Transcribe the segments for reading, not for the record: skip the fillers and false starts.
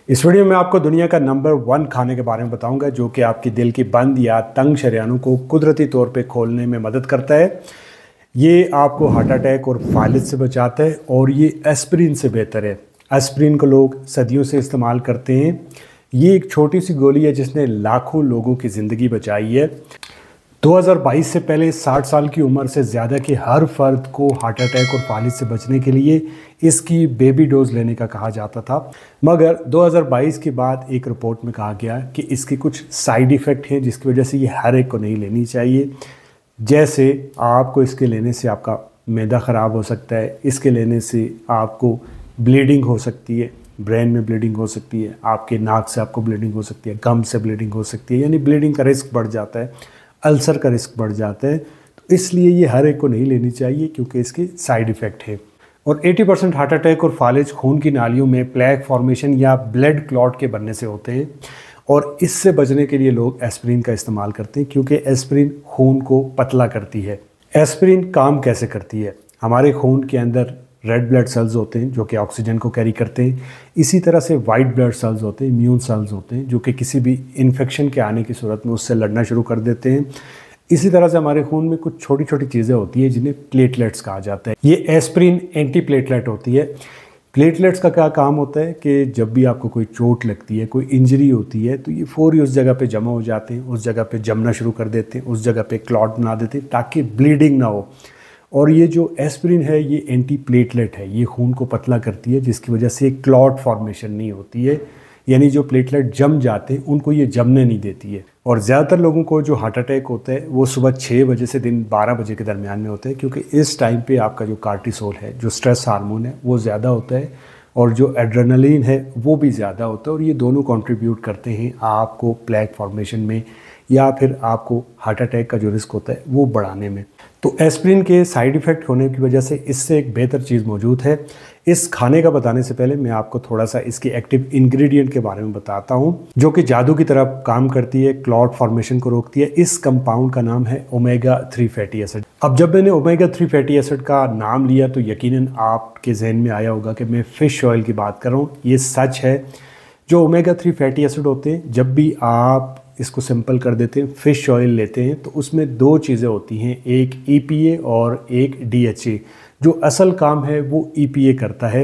इस वीडियो में आपको दुनिया का नंबर 1 खाने के बारे में बताऊंगा जो कि आपकी दिल की बंद या तंग शरियानों को कुदरती तौर पे खोलने में मदद करता है। ये आपको हार्ट अटैक और फालिज से बचाता है और ये एस्पिरिन से बेहतर है। एस्पिरिन को लोग सदियों से इस्तेमाल करते हैं। ये एक छोटी सी गोली है जिसने लाखों लोगों की ज़िंदगी बचाई है। 2022 से पहले 60 साल की उम्र से ज़्यादा के हर फर्द को हार्ट अटैक और फालिज से बचने के लिए इसकी बेबी डोज लेने का कहा जाता था, मगर 2022 के बाद एक रिपोर्ट में कहा गया कि इसके कुछ साइड इफ़ेक्ट हैं जिसकी वजह से ये हर एक को नहीं लेनी चाहिए। जैसे आपको इसके लेने से आपका मैदा ख़राब हो सकता है, इसके लेने से आपको ब्लीडिंग हो सकती है, ब्रेन में ब्लीडिंग हो सकती है, आपके नाक से आपको ब्लीडिंग हो सकती है, गम से ब्लीडिंग हो सकती है, यानी ब्लीडिंग का रिस्क बढ़ जाता है, अल्सर का रिस्क बढ़ जाता है। तो इसलिए ये हर एक को नहीं लेनी चाहिए क्योंकि इसके साइड इफ़ेक्ट है। और 80% हार्ट अटैक और फालिज खून की नालियों में प्लेक फॉर्मेशन या ब्लड क्लॉट के बनने से होते हैं और इससे बचने के लिए लोग एस्पिरिन का इस्तेमाल करते हैं क्योंकि एस्पिरिन खून को पतला करती है। एस्पिरिन काम कैसे करती है? हमारे खून के अंदर रेड ब्लड सेल्स होते हैं जो कि ऑक्सीजन को कैरी करते हैं। इसी तरह से वाइट ब्लड सेल्स होते हैं, इम्यून सेल्स होते हैं जो कि किसी भी इन्फेक्शन के आने की सूरत में उससे लड़ना शुरू कर देते हैं। इसी तरह से हमारे खून में कुछ छोटी छोटी चीज़ें होती हैं जिन्हें प्लेटलेट्स कहा जाता है। ये एस्पिरिन एंटी प्लेटलेट होती है। प्लेटलेट्स का क्या काम होता है कि जब भी आपको कोई चोट लगती है, कोई इंजरी होती है, तो ये फौरी उस जगह पे जमा हो जाते हैं, उस जगह पे जमना शुरू कर देते हैं, उस जगह पे क्लॉट बना देते हैं ताकि ब्लीडिंग ना हो। और ये जो एस्पिरिन है ये एंटी प्लेटलेट है, ये खून को पतला करती है जिसकी वजह से क्लॉट फॉर्मेशन नहीं होती है, यानी जो प्लेटलेट जम जाते हैं उनको ये जमने नहीं देती है। और ज़्यादातर लोगों को जो हार्ट अटैक होता है वो सुबह 6 बजे से दिन 12 बजे के दरमियान में होते हैं क्योंकि इस टाइम पे आपका जो कार्टिसोल है, जो स्ट्रेस हार्मोन है, वो ज़्यादा होता है और जो एड्रेनलिन है वो भी ज़्यादा होता है और ये दोनों कंट्रीब्यूट करते हैं आपको प्लेक फॉर्मेशन में या फिर आपको हार्ट अटैक का जो रिस्क होता है वो बढ़ाने में। तो एस्पिरिन के साइड इफ़ेक्ट होने की वजह से इससे एक बेहतर चीज़ मौजूद है। इस खाने का बताने से पहले मैं आपको थोड़ा सा इसके एक्टिव इंग्रेडिएंट के बारे में बताता हूँ जो कि जादू की तरह काम करती है, क्लॉट फॉर्मेशन को रोकती है। इस कंपाउंड का नाम है ओमेगा 3 फैटी एसिड। अब जब मैंने ओमेगा 3 फैटी एसिड का नाम लिया तो यकीनन आपके जहन में आया होगा कि मैं फ़िश ऑयल की बात कर रहा हूँ। ये सच है। जो ओमेगा 3 फैटी एसिड होते हैं, जब भी आप इसको सिंपल कर देते हैं, फ़िश ऑयल लेते हैं, तो उसमें 2 चीज़ें होती हैं, एक EPA और एक DHA। जो असल काम है वो EPA करता है।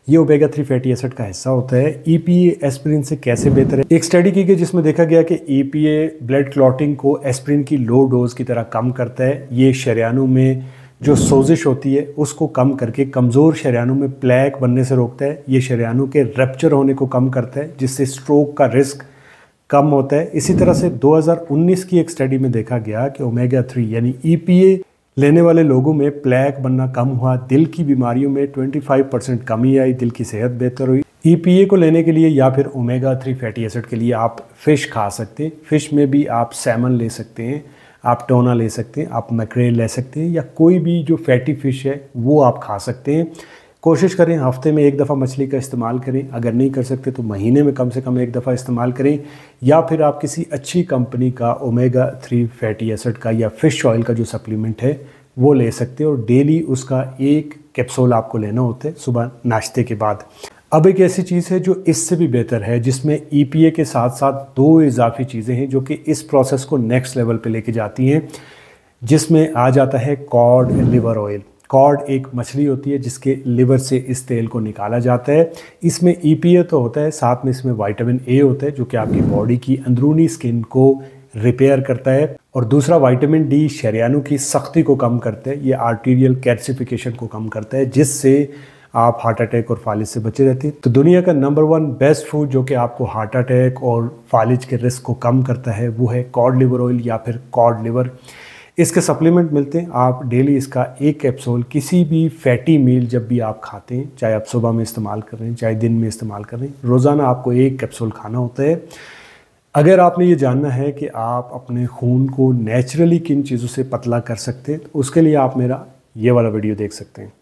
ये ओमेगा 3 फैटी एसिड का हिस्सा होता है। EPA एस्पिरिन से कैसे बेहतर है? एक स्टडी की गई जिसमें देखा गया कि EPA ब्लड क्लॉटिंग को एस्पिरिन की लो डोज की तरह कम करता है। ये शरियानों में जो सोजिश होती है उसको कम करके कमज़ोर शरियानों में प्लेक बनने से रोकता है। ये शरियानों के रप्चर होने को कम करता है जिससे स्ट्रोक का रिस्क कम होता है। इसी तरह से 2019 की एक स्टडी में देखा गया कि ओमेगा 3 यानी EPA लेने वाले लोगों में प्लेक बनना कम हुआ, दिल की बीमारियों में 25% कमी आई, दिल की सेहत बेहतर हुई। EPA को लेने के लिए या फिर ओमेगा 3 फैटी एसिड के लिए आप फ़िश खा सकते हैं। फ़िश में भी आप सैमन ले सकते हैं, आप टोना ले सकते हैं, आप मैक्रेल ले सकते हैं या कोई भी जो फैटी फ़िश है वो आप खा सकते हैं। कोशिश करें हफ्ते में 1 दफ़ा मछली का इस्तेमाल करें, अगर नहीं कर सकते तो महीने में कम से कम 1 दफ़ा इस्तेमाल करें, या फिर आप किसी अच्छी कंपनी का ओमेगा 3 फैटी एसिड का या फ़िश ऑयल का जो सप्लीमेंट है वो ले सकते हैं और डेली उसका 1 कैप्सूल आपको लेना होता है सुबह नाश्ते के बाद। अब एक ऐसी चीज़ है जो इससे भी बेहतर है जिसमें EPA के साथ साथ 2 इजाफी चीज़ें हैं जो कि इस प्रोसेस को नेक्स्ट लेवल पे लेके जाती हैं, जिसमें आ जाता है कॉड लिवर ऑयल। कॉड एक मछली होती है जिसके लिवर से इस तेल को निकाला जाता है। इसमें EPA तो होता है, साथ में इसमें विटामिन A होता है जो कि आपकी बॉडी की अंदरूनी स्किन को रिपेयर करता है, और दूसरा विटामिन D शरियानों की सख्ती को कम करता है। ये आर्टीरियल कैल्सिफिकेशन को कम करता है जिससे आप हार्ट अटैक और फालिज से बचे रहते हैं। तो दुनिया का नंबर 1 बेस्ट फूड जो कि आपको हार्ट अटैक और फालिज के रिस्क को कम करता है वो है कॉड लिवर ऑयल या फिर कॉड लिवर। इसके सप्लीमेंट मिलते हैं। आप डेली इसका 1 कैप्सूल किसी भी फैटी मील जब भी आप खाते हैं, चाहे आप सुबह में इस्तेमाल कर रहे हैं चाहे दिन में इस्तेमाल कर रहे हैं, रोज़ाना आपको 1 कैप्सूल खाना होता है। अगर आपने ये जानना है कि आप अपने खून को नेचुरली किन चीज़ों से पतला कर सकते हैं तो उसके लिए आप मेरा ये वाला वीडियो देख सकते हैं।